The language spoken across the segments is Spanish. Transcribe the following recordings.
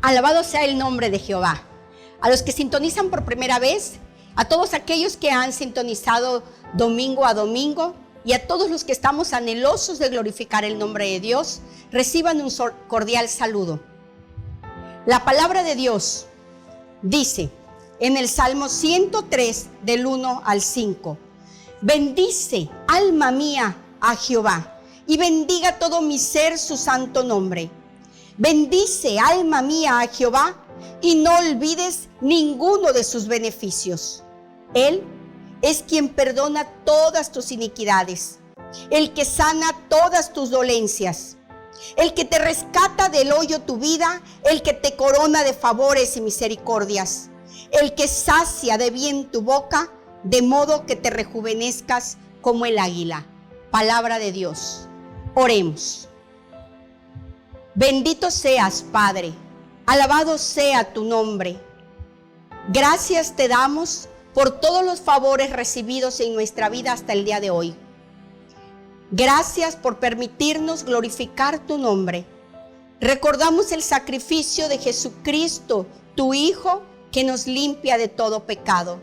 Alabado sea el nombre de Jehová. A los que sintonizan por primera vez, a todos aquellos que han sintonizado domingo a domingo y a todos los que estamos anhelosos de glorificar el nombre de Dios, reciban un cordial saludo. La palabra de Dios dice en el Salmo 103 del 1 al 5: bendice, alma mía, a Jehová, y bendiga todo mi ser su santo nombre. Bendice, alma mía, a Jehová, y no olvides ninguno de sus beneficios. Él es quien perdona todas tus iniquidades, el que sana todas tus dolencias, el que te rescata del hoyo tu vida, el que te corona de favores y misericordias, el que sacia de bien tu boca, de modo que te rejuvenezcas como el águila. Palabra de Dios. Oremos. Bendito seas, Padre, alabado sea tu nombre. Gracias te damos por todos los favores recibidos en nuestra vida hasta el día de hoy. Gracias por permitirnos glorificar tu nombre. Recordamos el sacrificio de Jesucristo, tu Hijo, que nos limpia de todo pecado.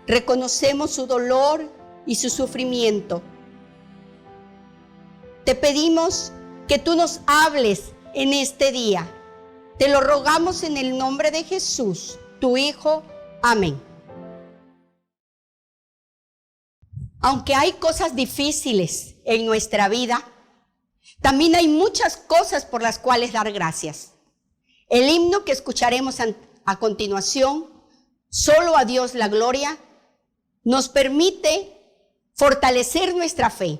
Reconocemos su dolor y su sufrimiento. Te pedimos que tú nos hables en este día. Te lo rogamos en el nombre de Jesús, tu Hijo. Amén. Aunque hay cosas difíciles en nuestra vida, también hay muchas cosas por las cuales dar gracias. El himno que escucharemos a continuación, Solo a Dios la gloria, nos permite fortalecer nuestra fe.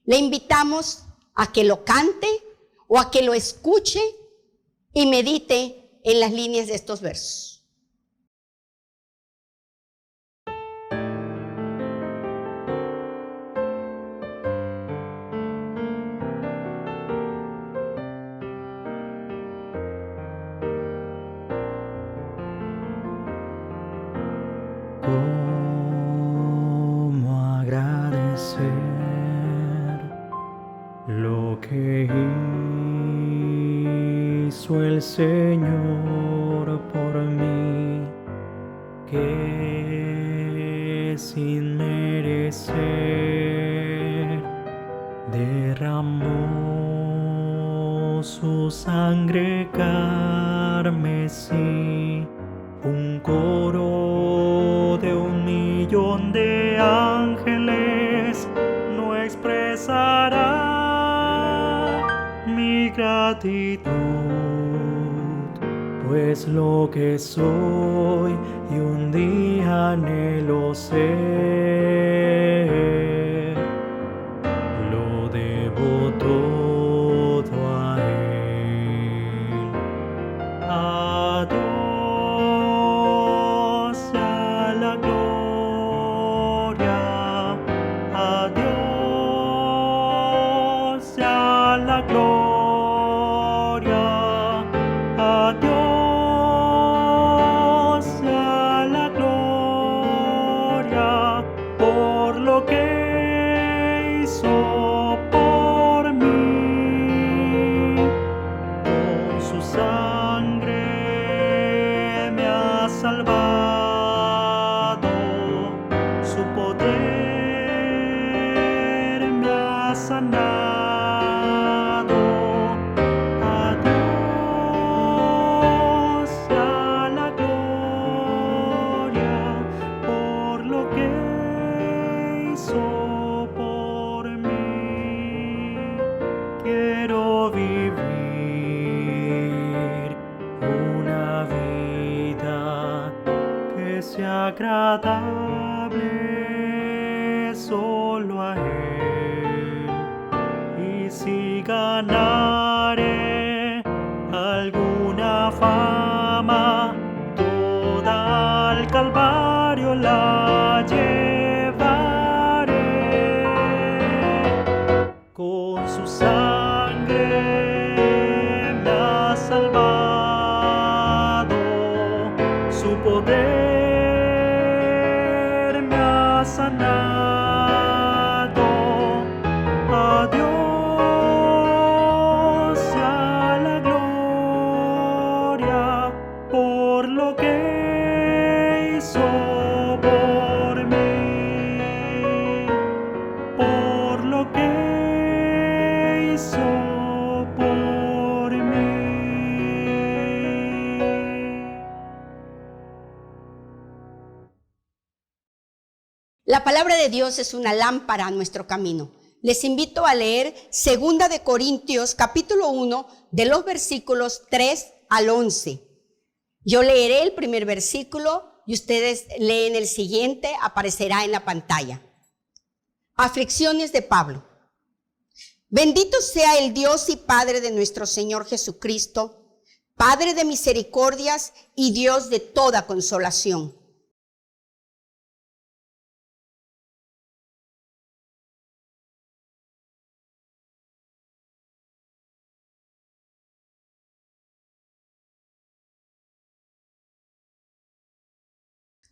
Le invitamos a que lo cante o a que lo escuche y medite en las líneas de estos versos. ¿Cómo agradecer lo que hizo el Señor por mí, que sin merecer derramó su sangre carmesí, un coro de 1,000,000 de ángeles no expresará mi gratitud, pues lo que soy y un día anhelo ser, lo debo todo a Él. A Dios sea la gloria, a Dios sea la gloria, a Dios sea la gloria, por lo que hizo por mí. Con su sangre me ha salvado, su poder me ha sanado. A Dios sea la gloria por lo que hizo por mí. Quiero vivir una vida que sea agradable solo a Él. Y si ganare alguna fama, toda al Calvario la llevaré. Con su sangre me ha salvado, su poder me ha sanado. A Dios sea la gloria. La palabra de Dios es una lámpara a nuestro camino. Les invito a leer 2 de Corintios, capítulo 1, de los versículos 3 al 11. Yo leeré el primer versículo y ustedes leen el siguiente, aparecerá en la pantalla. Aflicciones de Pablo. Bendito sea el Dios y Padre de nuestro Señor Jesucristo, Padre de misericordias y Dios de toda consolación.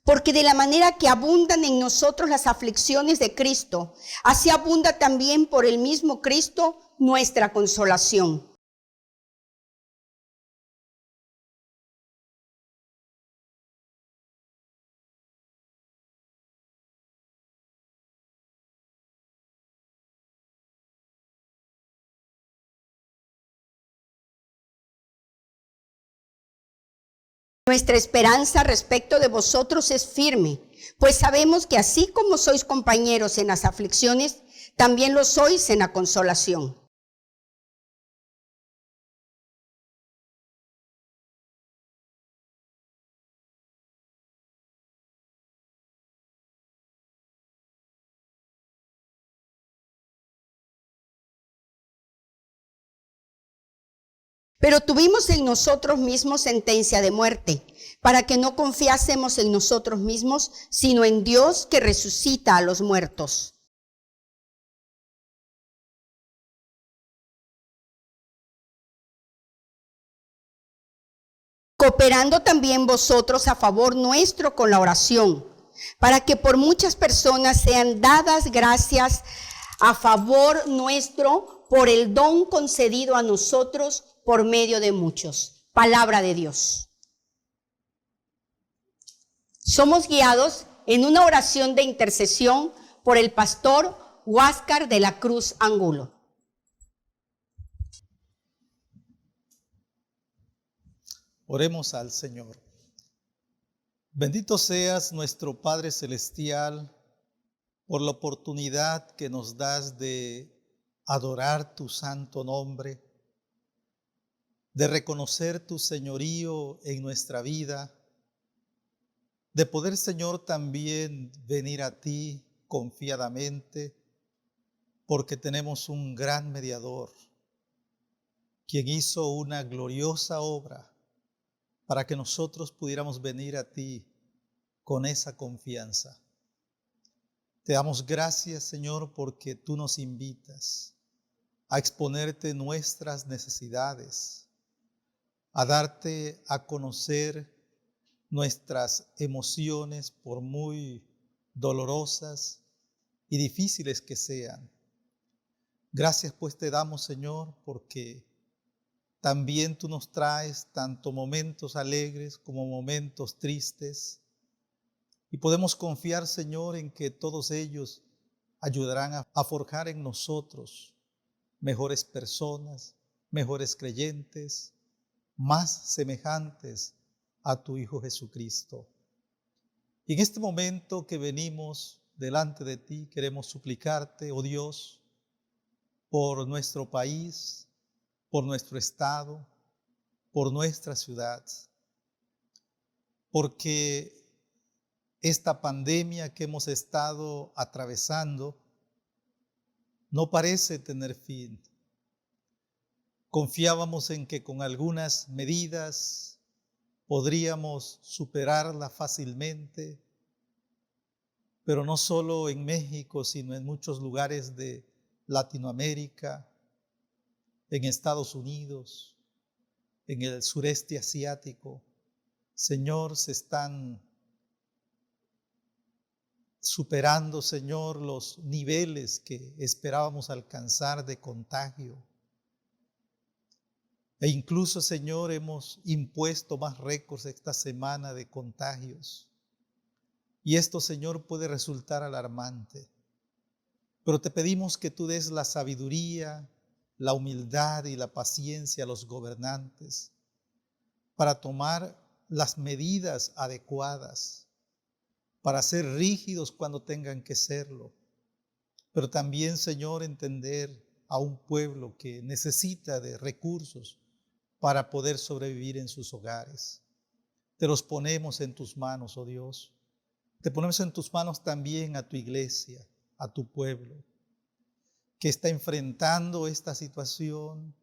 Porque de la manera que abundan en nosotros las aflicciones de Cristo, así abunda también por el mismo Cristo nuestra consolación. Nuestra esperanza respecto de vosotros es firme, pues sabemos que así como sois compañeros en las aflicciones, también lo sois en la consolación. Pero tuvimos en nosotros mismos sentencia de muerte, para que no confiásemos en nosotros mismos, sino en Dios que resucita a los muertos. Cooperando también vosotros a favor nuestro con la oración, para que por muchas personas sean dadas gracias a favor nuestro por el don concedido a nosotros por medio de muchos. Palabra de Dios. Somos guiados en una oración de intercesión por el pastor Huáscar de la Cruz Angulo. Oremos al Señor. Bendito seas nuestro Padre Celestial por la oportunidad que nos das de adorar tu santo nombre, de reconocer tu señorío en nuestra vida, de poder, Señor, también venir a ti confiadamente, porque tenemos un gran mediador, quien hizo una gloriosa obra para que nosotros pudiéramos venir a ti con esa confianza. Te damos gracias, Señor, porque tú nos invitas a exponerte nuestras necesidades, a darte a conocer nuestras emociones, por muy dolorosas y difíciles que sean. Gracias pues te damos, Señor, porque también tú nos traes tanto momentos alegres como momentos tristes. Y podemos confiar, Señor, en que todos ellos ayudarán a forjar en nosotros mejores personas, mejores creyentes, más semejantes a tu Hijo Jesucristo. Y en este momento que venimos delante de ti, queremos suplicarte, oh Dios, por nuestro país, por nuestro estado, por nuestra ciudad, porque esta pandemia que hemos estado atravesando no parece tener fin. Confiábamos en que con algunas medidas podríamos superarla fácilmente, pero no solo en México, sino en muchos lugares de Latinoamérica, en Estados Unidos, en el sureste asiático. Señor, se están superando, Señor, los niveles que esperábamos alcanzar de contagio. E incluso, Señor, hemos impuesto más récords esta semana de contagios. Y esto, Señor, puede resultar alarmante. Pero te pedimos que tú des la sabiduría, la humildad y la paciencia a los gobernantes para tomar las medidas adecuadas para ser rígidos cuando tengan que serlo, pero también, Señor, entender a un pueblo que necesita de recursos para poder sobrevivir en sus hogares. Te los ponemos en tus manos, oh Dios. Te ponemos en tus manos también a tu iglesia, a tu pueblo, que está enfrentando esta situación.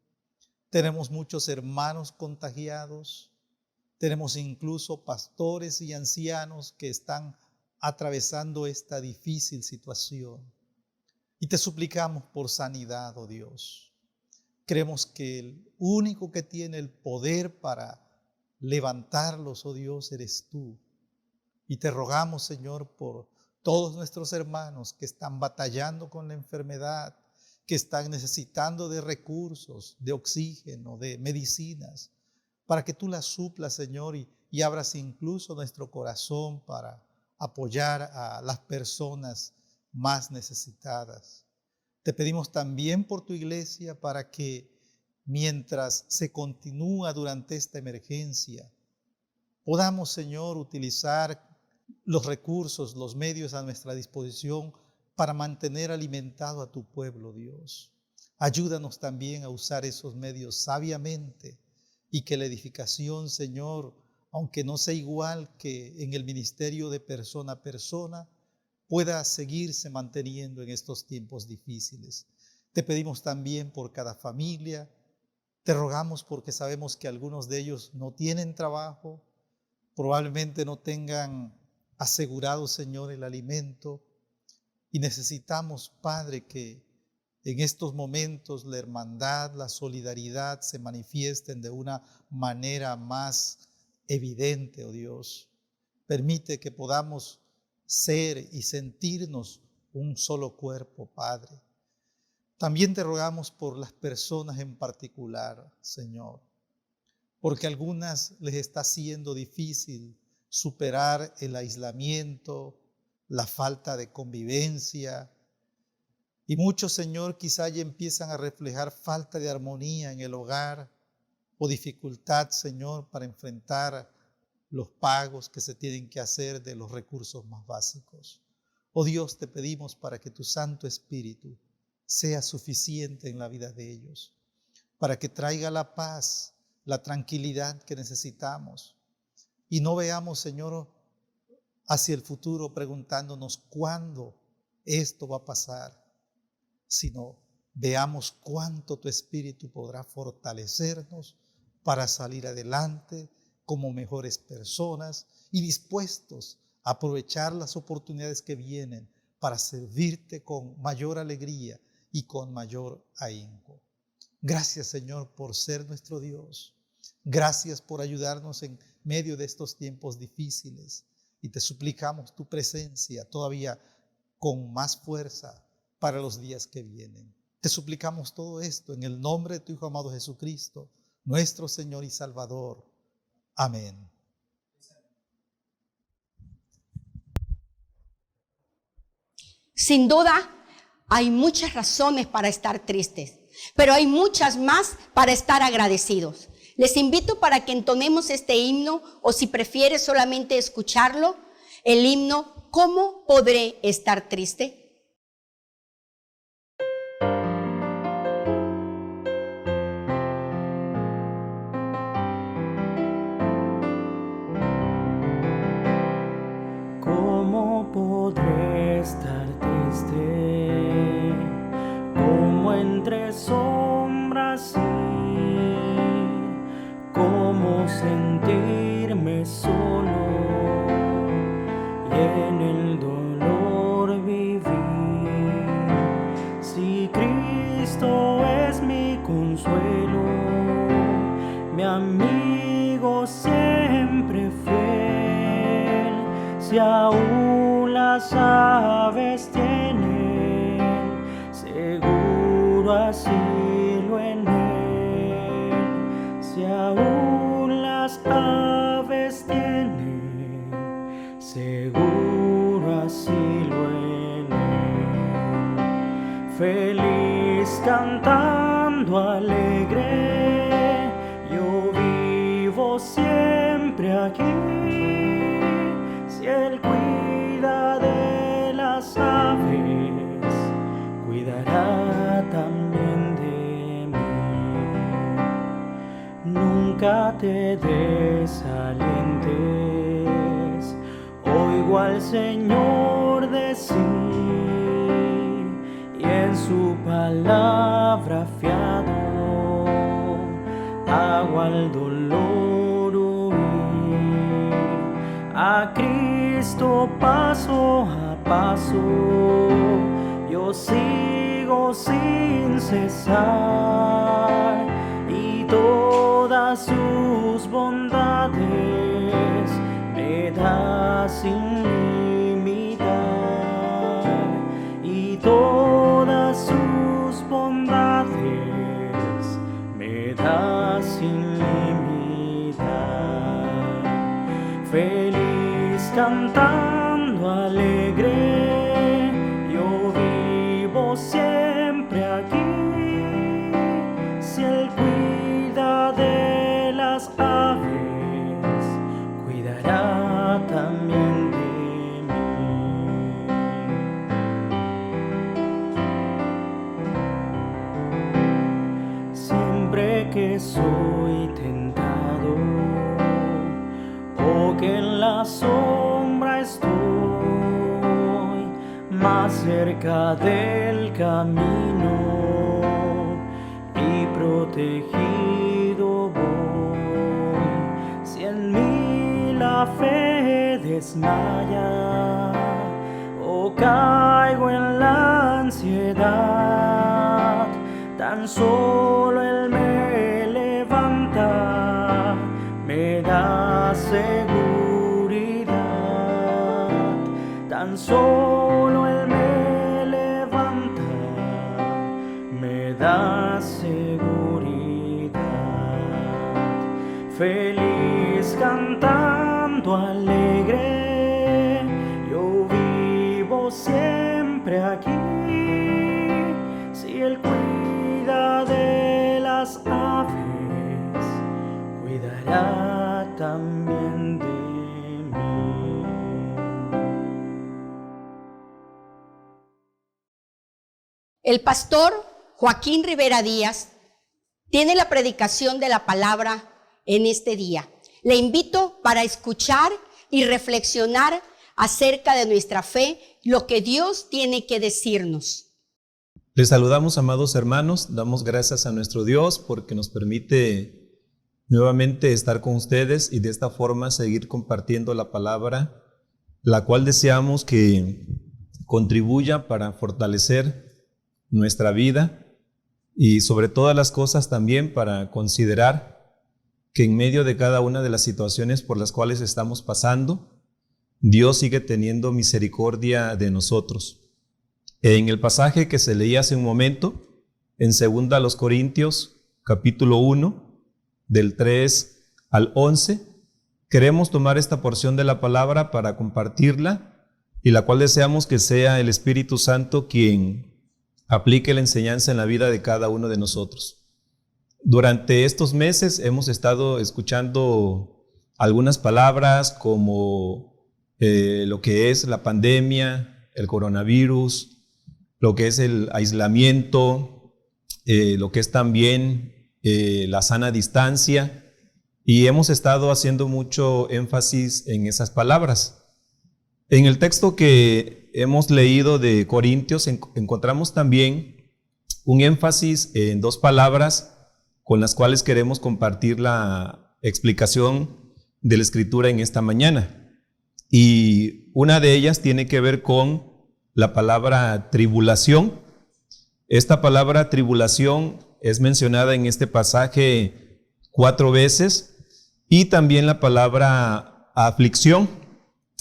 Tenemos muchos hermanos contagiados, tenemos incluso pastores y ancianos que están atravesando esta difícil situación. Y te suplicamos por sanidad, oh Dios. Creemos que el único que tiene el poder para levantarlos, oh Dios, eres tú. Y te rogamos, Señor, por todos nuestros hermanos que están batallando con la enfermedad, que están necesitando de recursos, de oxígeno, de medicinas, para que tú las suplas, Señor, y abras incluso nuestro corazón para apoyar a las personas más necesitadas. Te pedimos también por tu iglesia para que mientras se continúa durante esta emergencia, podamos, Señor, utilizar los recursos, los medios a nuestra disposición para mantener alimentado a tu pueblo, Dios. Ayúdanos también a usar esos medios sabiamente y que la edificación, Señor, aunque no sea igual que en el ministerio de persona a persona, pueda seguirse manteniendo en estos tiempos difíciles. Te pedimos también por cada familia, te rogamos porque sabemos que algunos de ellos no tienen trabajo, probablemente no tengan asegurado, Señor, el alimento, y necesitamos, Padre, que en estos momentos la hermandad, la solidaridad se manifiesten de una manera más evidente, oh Dios. Permite que podamos ser y sentirnos un solo cuerpo, Padre. También te rogamos por las personas en particular, Señor, porque a algunas les está siendo difícil superar el aislamiento, la falta de convivencia, y muchos, Señor, quizá ya empiezan a reflejar falta de armonía en el hogar o dificultad, Señor, para enfrentar los pagos que se tienen que hacer de los recursos más básicos. Oh Dios, te pedimos para que tu Santo Espíritu sea suficiente en la vida de ellos, para que traiga la paz, la tranquilidad que necesitamos, y no veamos, Señor, hacia el futuro preguntándonos cuándo esto va a pasar, sino veamos cuánto tu Espíritu podrá fortalecernos para salir adelante como mejores personas y dispuestos a aprovechar las oportunidades que vienen para servirte con mayor alegría y con mayor ahínco. Gracias, Señor, por ser nuestro Dios. Gracias por ayudarnos en medio de estos tiempos difíciles. Y te suplicamos tu presencia todavía con más fuerza para los días que vienen. Te suplicamos todo esto en el nombre de tu Hijo amado Jesucristo, nuestro Señor y Salvador. Amén. Sin duda, hay muchas razones para estar tristes, pero hay muchas más para estar agradecidos. Les invito para que entonemos este himno, o si prefieres solamente escucharlo, el himno ¿Cómo podré estar triste? ¿Cómo podré estar triste? Como entre sombras ir, cómo sentirme solo y en el dolor vivir. Si Cristo es mi consuelo, mi amigo siempre fiel, si aún las aves tienen seguro asilo en él, si aún las aves tienen seguro asilo en él. Feliz cantando alegre, yo vivo siempre aquí, si él cuida nunca te desalientes. Oigo al Señor decir, y en su palabra fiado hago al dolor huir. A Cristo paso a paso yo sigo sin cesar, y todas sus bondades me da sin limitar, y todas sus bondades me da sin limitar. Feliz cantando alegre, yo vivo siempre aquí. Si Él cuida de las aves, cuidará también de mí. Siempre que soy tentado, o que en la sombra estoy, más cerca del camino y protegido voy. Si en mí la fe desmaya o caigo en la ansiedad, tan solo Él me levanta, me da seguridad. Tan solo Él me levanta, me da seguridad. Feliz cantando alegre, yo vivo siempre aquí. Si Él cuida de las aves, cuidará también de mí. El pastor Joaquín Rivera Díaz tiene la predicación de la palabra en este día. Le invito para escuchar y reflexionar acerca de nuestra fe, lo que Dios tiene que decirnos. Les saludamos, amados hermanos, damos gracias a nuestro Dios porque nos permite nuevamente estar con ustedes y de esta forma seguir compartiendo la palabra, la cual deseamos que contribuya para fortalecer nuestra vida y sobre todas las cosas también para considerar que en medio de cada una de las situaciones por las cuales estamos pasando, Dios sigue teniendo misericordia de nosotros. En el pasaje que se leía hace un momento, en 2 Corintios, capítulo 1, del 3 al 11, queremos tomar esta porción de la palabra para compartirla y la cual deseamos que sea el Espíritu Santo quien aplique la enseñanza en la vida de cada uno de nosotros. Durante estos meses hemos estado escuchando algunas palabras como lo que es la pandemia, el coronavirus, lo que es el aislamiento, lo que es también la sana distancia, y hemos estado haciendo mucho énfasis en esas palabras. En el texto que hemos leído de Corintios encontramos también un énfasis en dos palabras con las cuales queremos compartir la explicación de la Escritura en esta mañana. Y una de ellas tiene que ver con la palabra tribulación. Esta palabra tribulación es mencionada en este pasaje 4 veces y también la palabra aflicción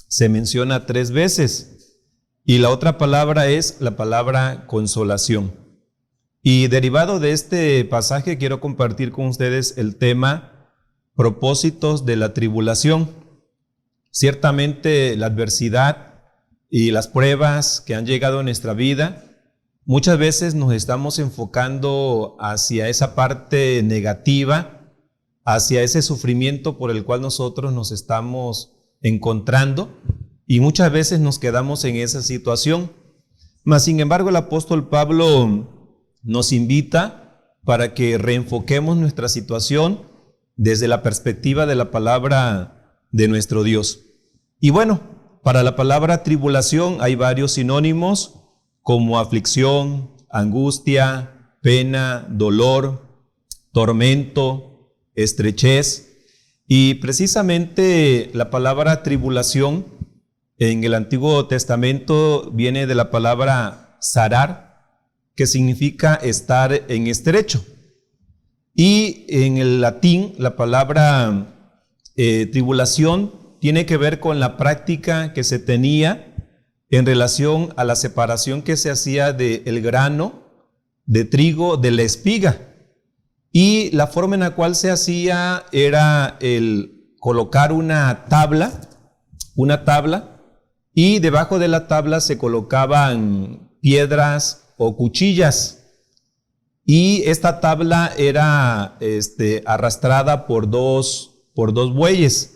se menciona 3 veces. Y la otra palabra es la palabra consolación. Y derivado de este pasaje quiero compartir con ustedes el tema propósitos de la tribulación. Ciertamente la adversidad y las pruebas que han llegado a nuestra vida, muchas veces nos estamos enfocando hacia esa parte negativa, hacia ese sufrimiento por el cual nosotros nos estamos encontrando, y muchas veces nos quedamos en esa situación. Mas sin embargo el apóstol Pablo nos invita para que reenfoquemos nuestra situación desde la perspectiva de la palabra de nuestro Dios. Y bueno, para la palabra tribulación hay varios sinónimos como aflicción, angustia, pena, dolor, tormento, estrechez. Y precisamente la palabra tribulación en el Antiguo Testamento viene de la palabra sarar, que significa estar en estrecho. Y en el latín la palabra tribulación tiene que ver con la práctica que se tenía en relación a la separación que se hacía del grano de trigo de la espiga. Y la forma en la cual se hacía era el colocar una tabla, y debajo de la tabla se colocaban piedras o cuchillas. Y esta tabla era arrastrada por dos bueyes.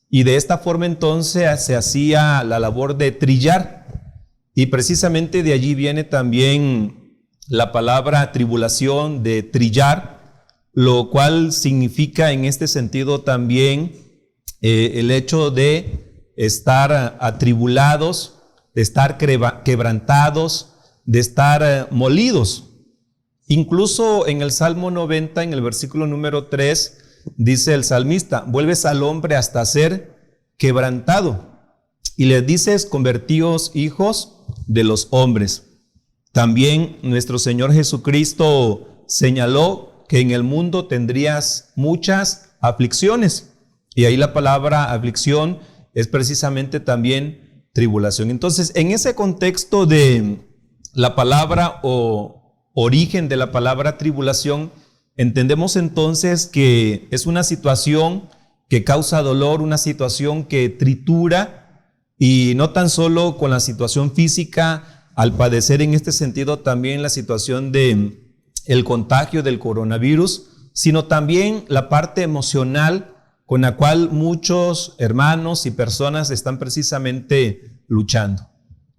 Y de esta forma entonces se hacía la labor de trillar. Y precisamente de allí viene también la palabra tribulación, de trillar, lo cual significa en este sentido también el hecho de estar atribulados, de estar quebrantados, de estar molidos. Incluso en el Salmo 90, en el versículo número 3, dice el salmista: vuelves al hombre hasta ser quebrantado, y le dices: convertíos hijos de los hombres. También nuestro Señor Jesucristo señaló que en el mundo tendrías muchas aflicciones, y ahí la palabra aflicción es precisamente también tribulación. Entonces, en ese contexto de la palabra o origen de la palabra tribulación, entendemos entonces que es una situación que causa dolor, una situación que tritura, y no tan solo con la situación física, al padecer en este sentido también la situación de el contagio del coronavirus, sino también la parte emocional con la cual muchos hermanos y personas están precisamente luchando.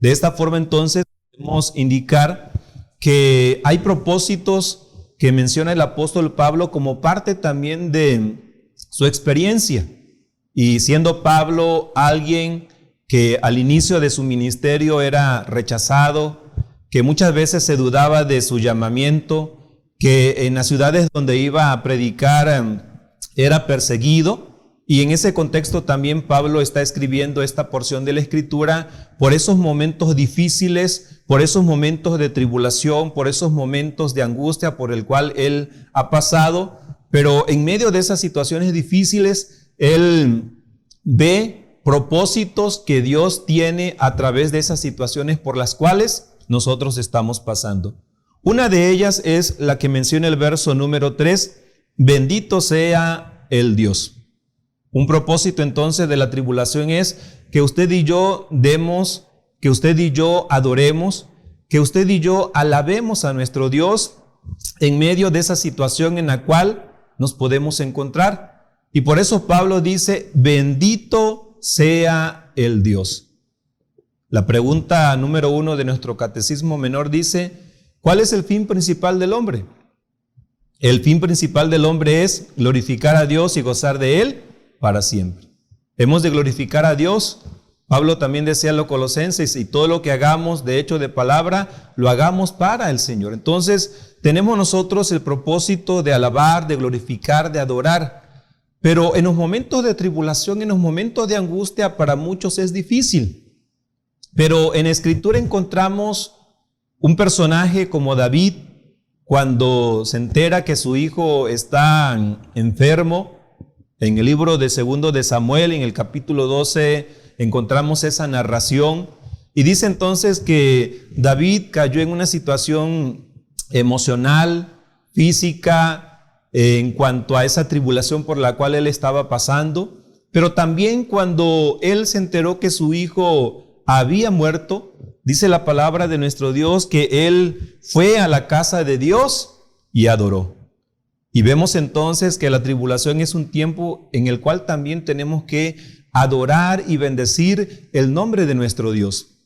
De esta forma entonces podemos indicar que hay propósitos que menciona el apóstol Pablo como parte también de su experiencia. Y siendo Pablo alguien que al inicio de su ministerio era rechazado, que muchas veces se dudaba de su llamamiento, que en las ciudades donde iba a predicar era perseguido, y en ese contexto también Pablo está escribiendo esta porción de la Escritura por esos momentos difíciles, por esos momentos de tribulación, por esos momentos de angustia por el cual él ha pasado. Pero en medio de esas situaciones difíciles, él ve propósitos que Dios tiene a través de esas situaciones por las cuales nosotros estamos pasando. Una de ellas es la que menciona el verso número 3, bendito sea el Dios. Un propósito entonces de la tribulación es que usted y yo demos, que usted y yo adoremos, que usted y yo alabemos a nuestro Dios en medio de esa situación en la cual nos podemos encontrar. Y por eso Pablo dice, bendito sea el Dios. La pregunta número 1 de nuestro catecismo menor dice, ¿cuál es el fin principal del hombre? El fin principal del hombre es glorificar a Dios y gozar de Él para siempre. Hemos de glorificar a Dios. Pablo también decía en los Colosenses, y todo lo que hagamos de hecho de palabra, lo hagamos para el Señor. Entonces, tenemos nosotros el propósito de alabar, de glorificar, de adorar. Pero en los momentos de tribulación, en los momentos de angustia, para muchos es difícil. Pero en la Escritura encontramos un personaje como David, cuando se entera que su hijo está enfermo. En el libro de 2 de Samuel, en el capítulo 12, encontramos esa narración. Y dice entonces que David cayó en una situación emocional, física, en cuanto a esa tribulación por la cual él estaba pasando. Pero también cuando él se enteró que su hijo había muerto, dice la palabra de nuestro Dios que él fue a la casa de Dios y adoró. Y vemos entonces que la tribulación es un tiempo en el cual también tenemos que adorar y bendecir el nombre de nuestro Dios.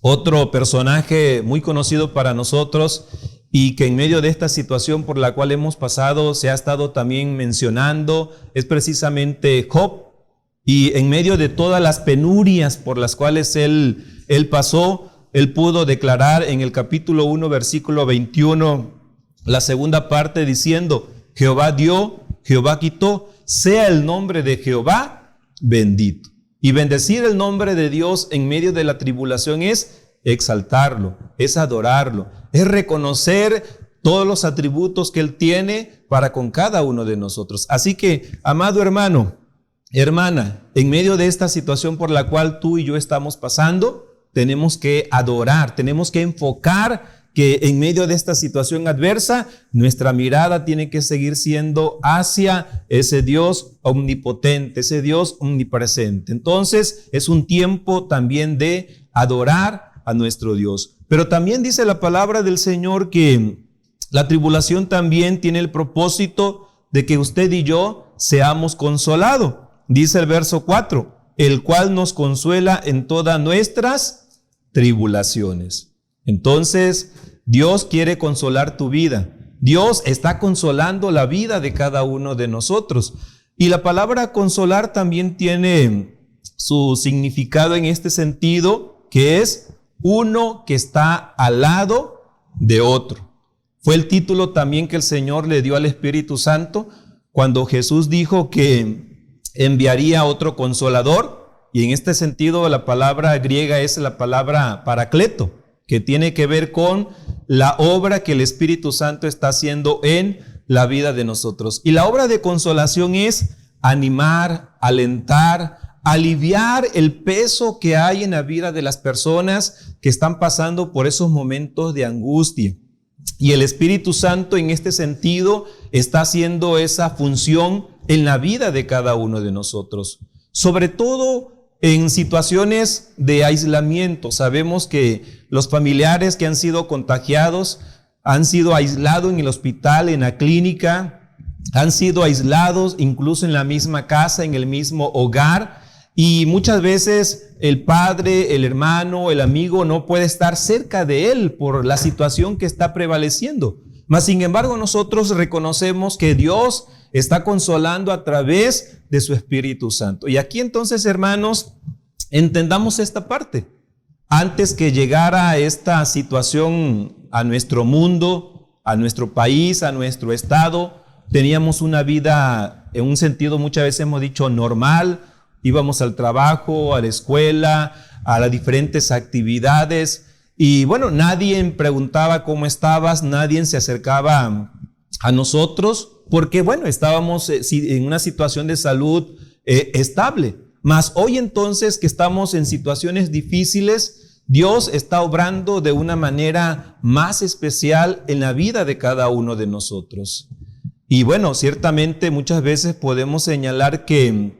Otro personaje muy conocido para nosotros y que en medio de esta situación por la cual hemos pasado se ha estado también mencionando, es precisamente Job. Y en medio de todas las penurias por las cuales él pasó, él pudo declarar en el capítulo 1, versículo 21, la segunda parte diciendo: Jehová dio, Jehová quitó, sea el nombre de Jehová bendito. Y bendecir el nombre de Dios en medio de la tribulación es exaltarlo, es adorarlo, es reconocer todos los atributos que Él tiene para con cada uno de nosotros. Así que, amado hermano, hermana, en medio de esta situación por la cual tú y yo estamos pasando, tenemos que adorar, tenemos que enfocar que en medio de esta situación adversa, nuestra mirada tiene que seguir siendo hacia ese Dios omnipotente, ese Dios omnipresente. Entonces, es un tiempo también de adorar a nuestro Dios. Pero también dice la palabra del Señor que la tribulación también tiene el propósito de que usted y yo seamos consolados. Dice el verso 4, el cual nos consuela en todas nuestras tribulaciones. Entonces, Dios quiere consolar tu vida. Dios está consolando la vida de cada uno de nosotros. Y la palabra consolar también tiene su significado en este sentido, que es uno que está al lado de otro. Fue el título también que el Señor le dio al Espíritu Santo cuando Jesús dijo que enviaría otro consolador, y en este sentido la palabra griega es la palabra paracleto, que tiene que ver con la obra que el Espíritu Santo está haciendo en la vida de nosotros. Y la obra de consolación es animar, alentar, aliviar el peso que hay en la vida de las personas que están pasando por esos momentos de angustia. Y el Espíritu Santo en este sentido está haciendo esa función en la vida de cada uno de nosotros. Sobre todo en situaciones de aislamiento. Sabemos que los familiares que han sido contagiados han sido aislados en el hospital, en la clínica, han sido aislados incluso en la misma casa, en el mismo hogar. Y muchas veces el padre, el hermano, el amigo no puede estar cerca de él por la situación que está prevaleciendo. Mas sin embargo nosotros reconocemos que Dios está consolando a través de su Espíritu Santo. Y aquí entonces, hermanos, entendamos esta parte. Antes que llegara esta situación a nuestro mundo, a nuestro país, a nuestro estado, teníamos una vida, en un sentido muchas veces hemos dicho normal. Íbamos al trabajo, a la escuela, a las diferentes actividades y bueno, nadie preguntaba cómo estabas, nadie se acercaba a nosotros porque bueno, estábamos en una situación de salud estable. Mas hoy entonces que estamos en situaciones difíciles, Dios está obrando de una manera más especial en la vida de cada uno de nosotros. Y bueno, ciertamente muchas veces podemos señalar que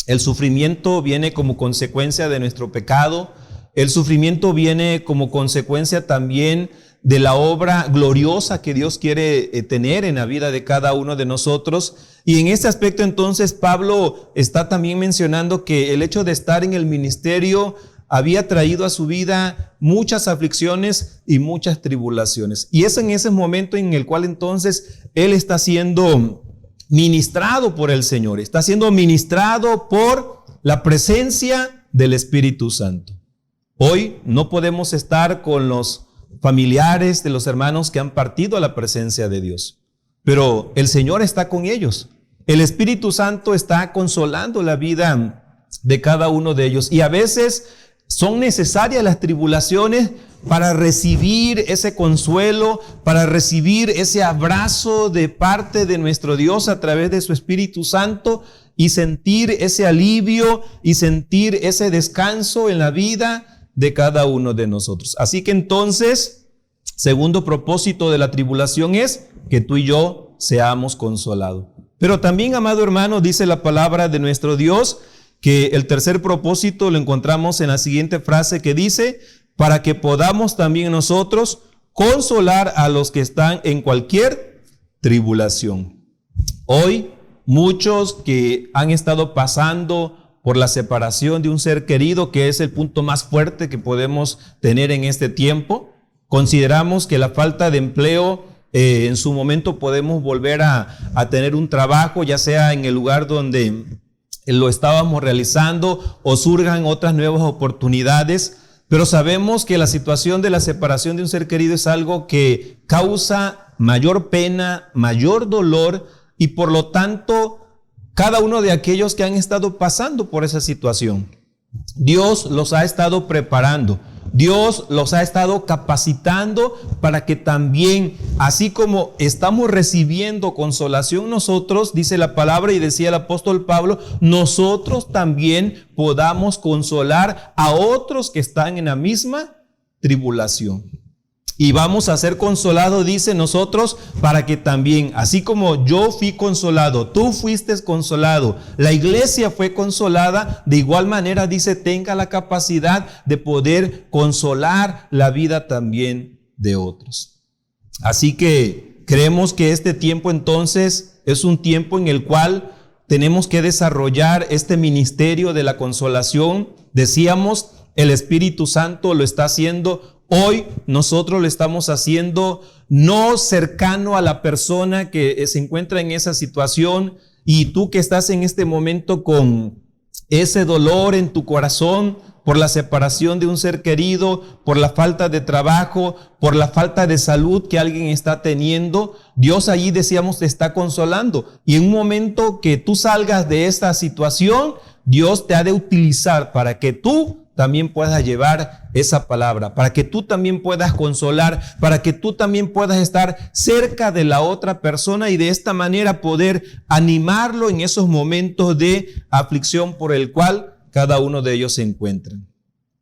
el sufrimiento viene como consecuencia de nuestro pecado. El sufrimiento viene como consecuencia también de la obra gloriosa que Dios quiere tener en la vida de cada uno de nosotros. Y en este aspecto entonces Pablo está también mencionando que el hecho de estar en el ministerio había traído a su vida muchas aflicciones y muchas tribulaciones. Y es en ese momento en el cual entonces él está siendo ministrado por el Señor, está siendo ministrado por la presencia del Espíritu Santo. Hoy no podemos estar con los familiares de los hermanos que han partido a la presencia de Dios, pero el Señor está con ellos. El Espíritu Santo está consolando la vida de cada uno de ellos y a veces son necesarias las tribulaciones para recibir ese consuelo, para recibir ese abrazo de parte de nuestro Dios a través de su Espíritu Santo y sentir ese alivio y sentir ese descanso en la vida de cada uno de nosotros. Así que entonces, segundo propósito de la tribulación es que tú y yo seamos consolados. Pero también, amado hermano, dice la palabra de nuestro Dios que el tercer propósito lo encontramos en la siguiente frase que dice: para que podamos también nosotros consolar a los que están en cualquier tribulación. Hoy, muchos que han estado pasando por la separación de un ser querido, que es el punto más fuerte que podemos tener en este tiempo, consideramos que la falta de empleo, en su momento podemos volver a tener un trabajo, ya sea en el lugar donde lo estábamos realizando o surjan otras nuevas oportunidades, pero sabemos que la situación de la separación de un ser querido es algo que causa mayor pena, mayor dolor, y por lo tanto cada uno de aquellos que han estado pasando por esa situación, Dios los ha estado preparando, Dios los ha estado capacitando para que también, así como estamos recibiendo consolación nosotros, dice la palabra y decía el apóstol Pablo, nosotros también podamos consolar a otros que están en la misma tribulación. Y vamos a ser consolados, dice nosotros, para que también, así como yo fui consolado, tú fuiste consolado, la iglesia fue consolada, de igual manera, dice, tenga la capacidad de poder consolar la vida también de otros. Así que creemos que este tiempo entonces es un tiempo en el cual tenemos que desarrollar este ministerio de la consolación. Decíamos, el Espíritu Santo lo está haciendo. Hoy nosotros lo estamos haciendo no cercano a la persona que se encuentra en esa situación, y tú que estás en este momento con ese dolor en tu corazón por la separación de un ser querido, por la falta de trabajo, por la falta de salud que alguien está teniendo, Dios allí, decíamos, te está consolando, y en un momento que tú salgas de esta situación, Dios te ha de utilizar para que tú también puedas llevar esa palabra, para que tú también puedas consolar, para que tú también puedas estar cerca de la otra persona y de esta manera poder animarlo en esos momentos de aflicción por el cual cada uno de ellos se encuentra.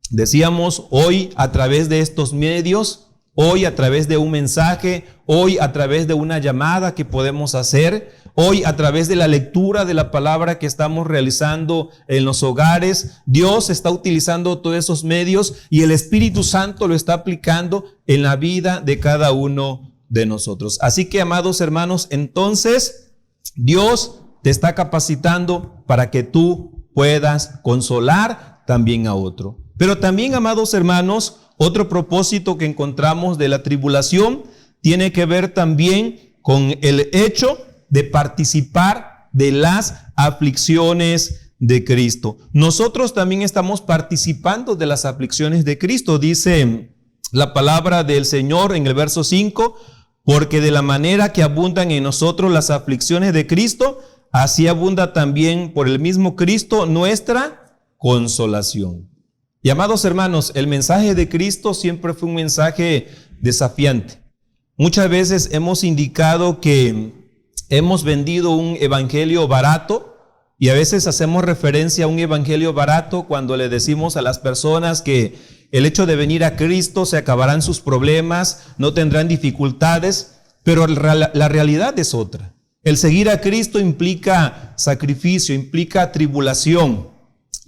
Decíamos, hoy a través de estos medios, hoy a través de un mensaje, hoy a través de una llamada que podemos hacer, hoy a través de la lectura de la palabra que estamos realizando en los hogares, Dios está utilizando todos esos medios y el Espíritu Santo lo está aplicando en la vida de cada uno de nosotros. Así que, amados hermanos, entonces Dios te está capacitando para que tú puedas consolar también a otro. Pero también, amados hermanos, otro propósito que encontramos de la tribulación tiene que ver también con el hecho de participar de las aflicciones de Cristo. Nosotros también estamos participando de las aflicciones de Cristo. Dice la palabra del Señor en el verso 5, porque de la manera que abundan en nosotros las aflicciones de Cristo, así abunda también por el mismo Cristo nuestra consolación. Y amados hermanos, el mensaje de Cristo siempre fue un mensaje desafiante. Muchas veces hemos indicado que hemos vendido un evangelio barato, y a veces hacemos referencia a un evangelio barato cuando le decimos a las personas que el hecho de venir a Cristo se acabarán sus problemas, no tendrán dificultades, pero la realidad es otra. El seguir a Cristo implica sacrificio, implica tribulación,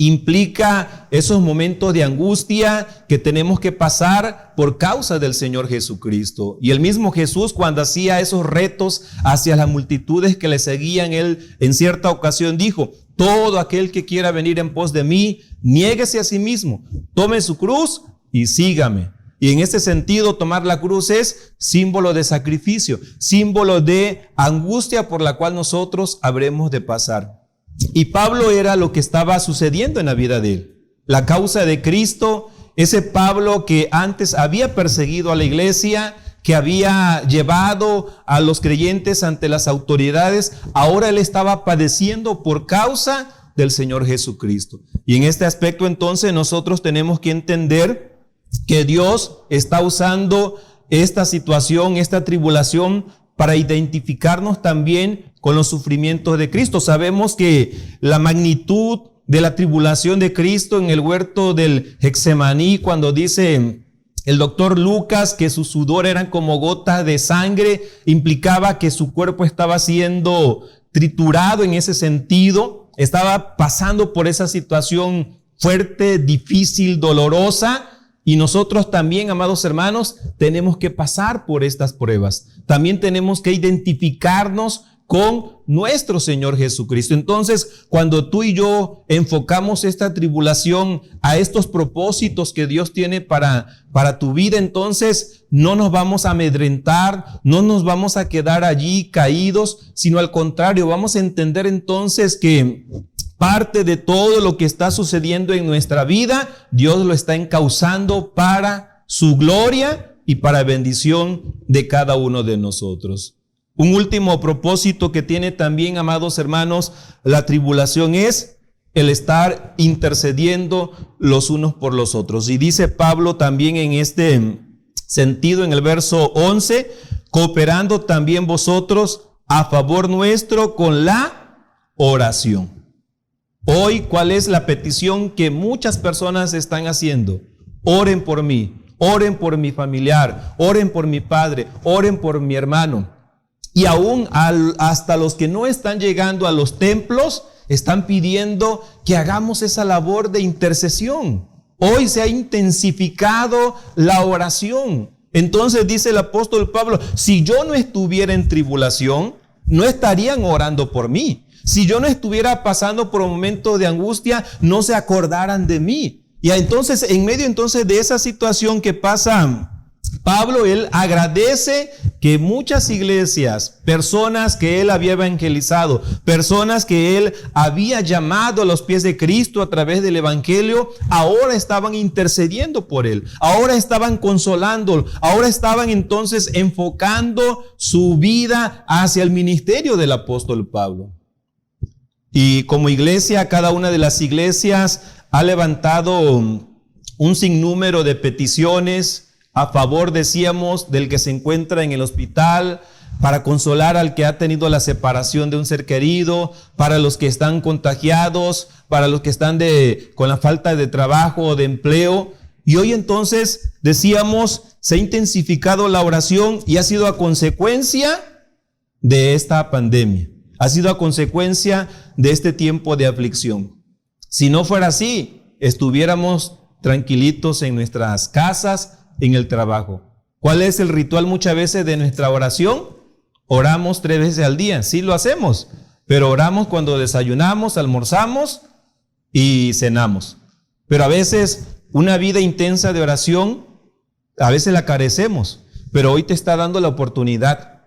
implica esos momentos de angustia que tenemos que pasar por causa del Señor Jesucristo. Y el mismo Jesús, cuando hacía esos retos hacia las multitudes que le seguían, él en cierta ocasión dijo, todo aquel que quiera venir en pos de mí, niéguese a sí mismo, tome su cruz y sígame. Y en este sentido, tomar la cruz es símbolo de sacrificio, símbolo de angustia por la cual nosotros habremos de pasar. Y Pablo era lo que estaba sucediendo en la vida de él. La causa de Cristo, ese Pablo que antes había perseguido a la iglesia, que había llevado a los creyentes ante las autoridades, ahora él estaba padeciendo por causa del Señor Jesucristo. Y en este aspecto entonces nosotros tenemos que entender que Dios está usando esta situación, esta tribulación, para identificarnos también con los sufrimientos de Cristo. Sabemos que la magnitud de la tribulación de Cristo en el huerto del Getsemaní, cuando dice el doctor Lucas que su sudor eran como gotas de sangre, implicaba que su cuerpo estaba siendo triturado en ese sentido, estaba pasando por esa situación fuerte, difícil, dolorosa. Y nosotros también, amados hermanos, tenemos que pasar por estas pruebas. También tenemos que identificarnos con nuestro Señor Jesucristo. Entonces, cuando tú y yo enfocamos esta tribulación a estos propósitos que Dios tiene para tu vida, entonces no nos vamos a amedrentar, no nos vamos a quedar allí caídos, sino al contrario, vamos a entender entonces que parte de todo lo que está sucediendo en nuestra vida, Dios lo está encauzando para su gloria y para bendición de cada uno de nosotros. Un último propósito que tiene también, amados hermanos, la tribulación es el estar intercediendo los unos por los otros. Y dice Pablo también en este sentido, en el verso 11, cooperando también vosotros a favor nuestro con la oración. Hoy, ¿cuál es la petición que muchas personas están haciendo? Oren por mí, oren por mi familiar, oren por mi padre, oren por mi hermano. Y aún hasta los que no están llegando a los templos están pidiendo que hagamos esa labor de intercesión. Hoy se ha intensificado la oración. Entonces dice el apóstol Pablo, si yo no estuviera en tribulación, no estarían orando por mí. Si yo no estuviera pasando por un momento de angustia, no se acordaran de mí. Y entonces, en medio entonces de esa situación que pasa Pablo, él agradece que muchas iglesias, personas que él había evangelizado, personas que él había llamado a los pies de Cristo a través del evangelio, ahora estaban intercediendo por él, ahora estaban consolándolo, ahora estaban entonces enfocando su vida hacia el ministerio del apóstol Pablo. Y como iglesia, cada una de las iglesias ha levantado un sinnúmero de peticiones a favor, decíamos, del que se encuentra en el hospital, para consolar al que ha tenido la separación de un ser querido, para los que están contagiados, para los que están con la falta de trabajo o de empleo. Y hoy entonces, decíamos, se ha intensificado la oración y ha sido a consecuencia de esta pandemia. Ha sido a consecuencia de este tiempo de aflicción. Si no fuera así, estuviéramos tranquilitos en nuestras casas, en el trabajo. ¿Cuál es el ritual muchas veces de nuestra oración? Oramos 3 veces al día. Sí lo hacemos, pero oramos cuando desayunamos, almorzamos y cenamos. Pero a veces una vida intensa de oración, a veces la carecemos, pero hoy te está dando la oportunidad.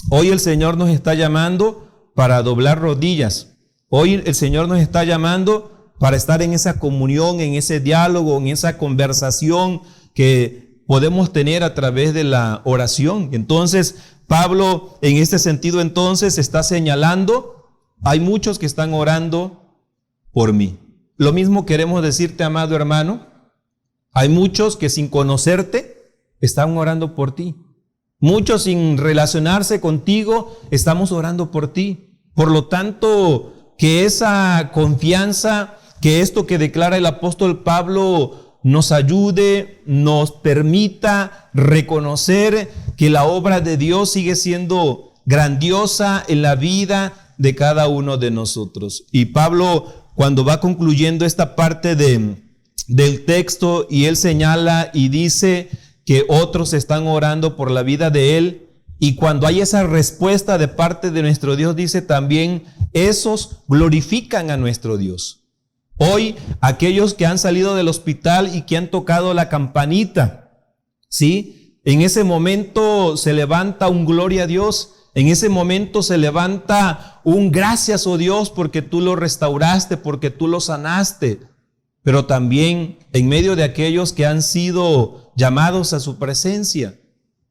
Hoy el Señor nos está llamando para doblar rodillas. Hoy el Señor nos está llamando para estar en esa comunión, en ese diálogo, en esa conversación que podemos tener a través de la oración. Entonces, Pablo, en este sentido, entonces, está señalando, hay muchos que están orando por mí. Lo mismo queremos decirte, amado hermano, hay muchos que sin conocerte están orando por ti. Muchos sin relacionarse contigo estamos orando por ti. Por lo tanto, que esa confianza, que esto que declara el apóstol Pablo nos ayude, nos permita reconocer que la obra de Dios sigue siendo grandiosa en la vida de cada uno de nosotros. Y Pablo, cuando va concluyendo esta parte del texto, y él señala y dice que otros están orando por la vida de él, y cuando hay esa respuesta de parte de nuestro Dios, dice también, esos glorifican a nuestro Dios. Hoy, aquellos que han salido del hospital y que han tocado la campanita, ¿sí? En ese momento se levanta un gloria a Dios, en ese momento se levanta un gracias, oh Dios, porque tú lo restauraste, porque tú lo sanaste. Pero también en medio de aquellos que han sido llamados a su presencia,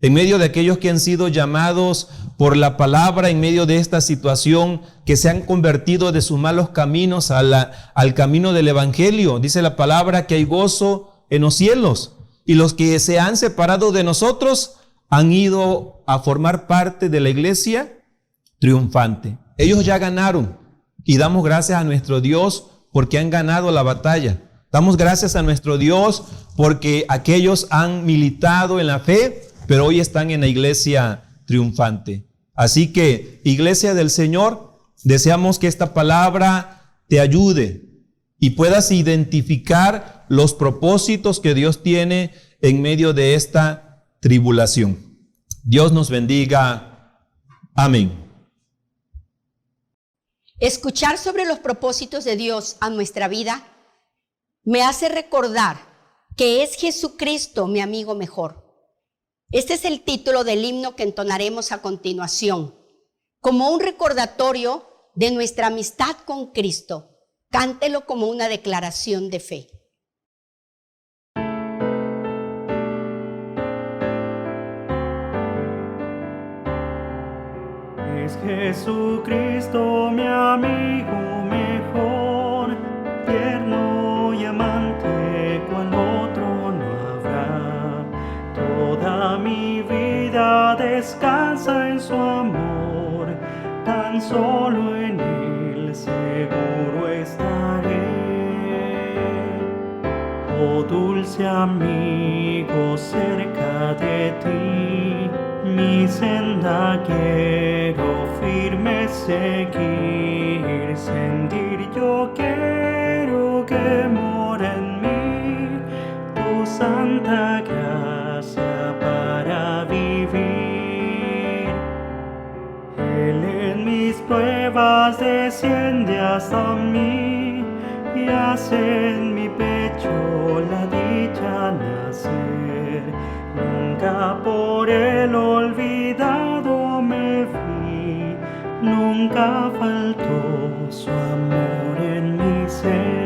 en medio de aquellos que han sido llamados por la palabra, en medio de esta situación, que se han convertido de sus malos caminos al camino del evangelio. Dice la palabra que hay gozo en los cielos, y los que se han separado de nosotros han ido a formar parte de la iglesia triunfante. Ellos ya ganaron, y damos gracias a nuestro Dios porque han ganado la batalla. Damos gracias a nuestro Dios porque aquellos han militado en la fe, pero hoy están en la iglesia triunfante. Así que, iglesia del Señor, deseamos que esta palabra te ayude y puedas identificar los propósitos que Dios tiene en medio de esta tribulación. Dios nos bendiga. Amén. Escuchar sobre los propósitos de Dios a nuestra vida me hace recordar que es Jesucristo mi amigo mejor. Este es el título del himno que entonaremos a continuación, como un recordatorio de nuestra amistad con Cristo. Cántelo como una declaración de fe. Es Jesucristo mi amigo mejor, tierno y amante, cual otro no habrá. Toda mi vida descansa en su amor, tan solo en él seguro estaré. Oh dulce amigo, cerca de ti mi senda quiero firme seguir, sentir yo quiero que mora en mí tu santa gracia para vivir. Él en mis pruebas desciende hasta mí y hace en mi pecho la dicha nacer. Nunca por él olvidado me vi, nunca faltó su amor en mi ser.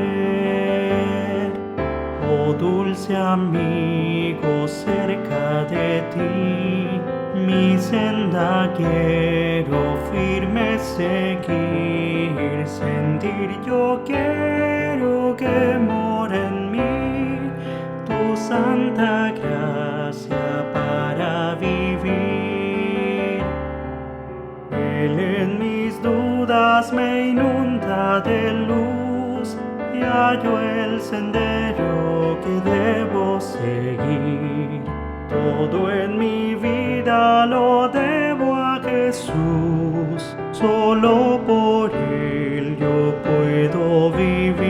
Oh dulce amigo, cerca de ti mi senda quiero firme seguir, sentir yo quiero que mora en mí tu santa gracia para vivir. Él en mis dudas me inunda de luz y hallo el sendero que debo seguir. Todo en mi vida lo debo a Jesús, solo por él yo puedo vivir.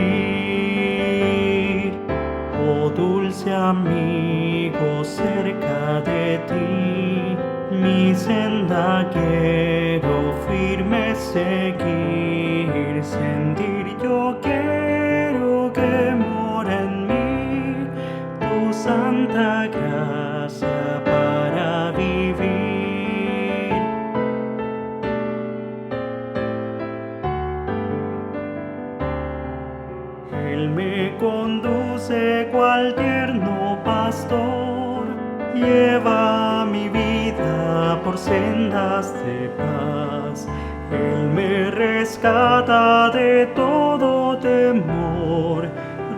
Oh dulce amigo, cerca de ti mi senda quiero firme seguir, sentir yo quiero que mora en mí tu santa gracia para vivir. Él me conduce cual tierno pastor, lleva mi vida por sendas de paz. Él me rescata de todo temor,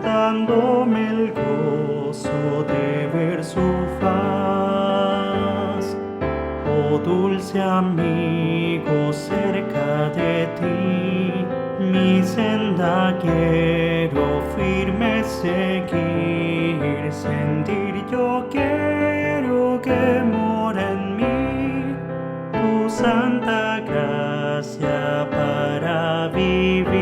dándome el gozo de ver su faz. Oh dulce amigo, cerca de ti mi senda quiero firme seguir, sentir yo quiero que mora en mí tu santa gracia para vivir.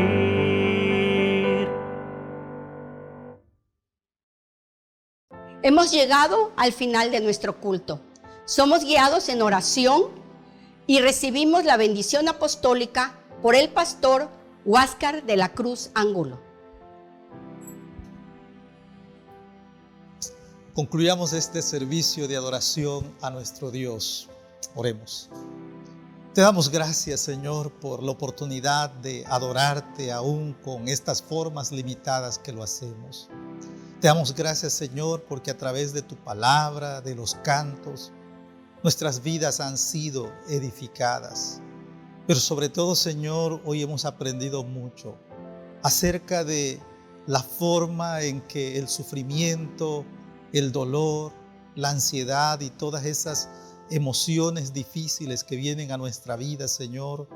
Hemos llegado al final de nuestro culto. Somos guiados en oración y recibimos la bendición apostólica por el pastor Huáscar de la Cruz Ángulo. Concluyamos este servicio de adoración a nuestro Dios. Oremos. Te damos gracias, Señor, por la oportunidad de adorarte aún con estas formas limitadas que lo hacemos. Te damos gracias, Señor, porque a través de tu palabra, de los cantos, nuestras vidas han sido edificadas. Pero sobre todo, Señor, hoy hemos aprendido mucho acerca de la forma en que el sufrimiento, el dolor, la ansiedad y todas esas emociones difíciles que vienen a nuestra vida, Señor,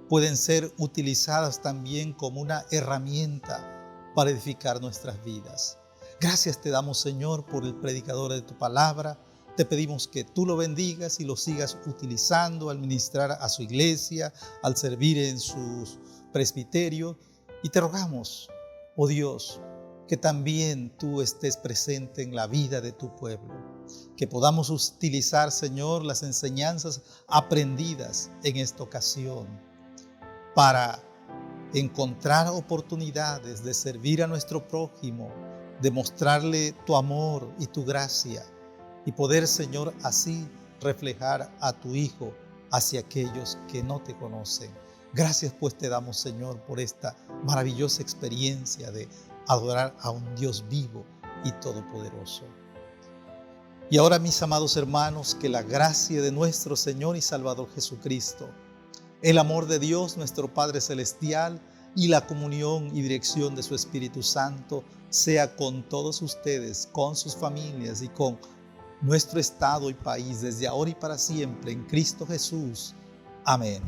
pueden ser utilizadas también como una herramienta para edificar nuestras vidas. Gracias te damos, Señor, por el predicador de tu palabra. Te pedimos que tú lo bendigas y lo sigas utilizando al ministrar a su iglesia, al servir en su presbiterio. Y te rogamos, oh Dios, que también tú estés presente en la vida de tu pueblo. Que podamos utilizar, Señor, las enseñanzas aprendidas en esta ocasión para encontrar oportunidades de servir a nuestro prójimo, de mostrarle tu amor y tu gracia y poder, Señor, así reflejar a tu Hijo hacia aquellos que no te conocen. Gracias pues te damos, Señor, por esta maravillosa experiencia de adorar a un Dios vivo y todopoderoso. Y ahora, mis amados hermanos, que la gracia de nuestro Señor y Salvador Jesucristo, el amor de Dios, nuestro Padre Celestial, y la comunión y dirección de su Espíritu Santo sea con todos ustedes, con sus familias y con nuestro estado y país, desde ahora y para siempre, en Cristo Jesús. Amén.